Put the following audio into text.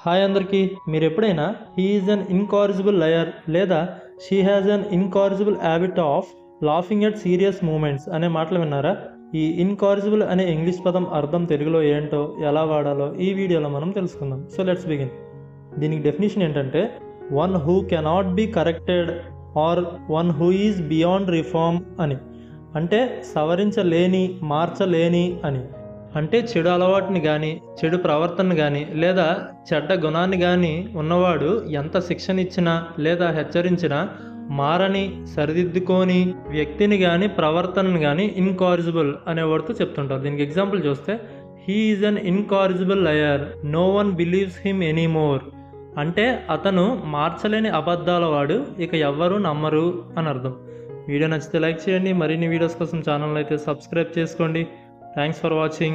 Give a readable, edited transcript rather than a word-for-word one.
Hi అందరికీ. మీరు ఎప్పుడైనా he is an incorrigible liar లేదా she has an incorrigible habit of laughing at serious moments అనే మాటలు విన్నారా? ఈ ఇన్కారిజిబుల్ అనే ఇంగ్లీష్ పదం అర్థం తెలుగులో ఏంటో, ఎలా వాడాలో ఈ వీడియోలో మనం తెలుసుకుందాం. So let's begin. దీనికి డెఫినేషన్ ఏంటంటే, one who cannot be corrected or one who is beyond reform అని. అంటే సవరించలేని, మార్చలేని అని. అంటే చెడు అలవాటుని కానీ, చెడు ప్రవర్తనను కానీ, లేదా చెడ్డ గుణాన్ని కానీ ఉన్నవాడు ఎంత శిక్షణ ఇచ్చినా లేదా హెచ్చరించినా మారని, సరిదిద్దుకోని వ్యక్తిని కానీ, ప్రవర్తనను కానీ ఇన్కారిజిబుల్ అనే వర్డ్తో చెప్తుంటారు. దీనికి ఎగ్జాంపుల్ చూస్తే, he is an incorrigible liar, no one believes him anymore. అంటే అతను మార్చలేని అబద్ధాల వాడు, ఇక ఎవ్వరూ నమ్మరు అని అర్థం. వీడియో నచ్చితే లైక్ చేయండి. మరిన్ని వీడియోస్ కోసం ఛానల్ అయితే సబ్స్క్రైబ్ చేసుకోండి. Thanks for watching.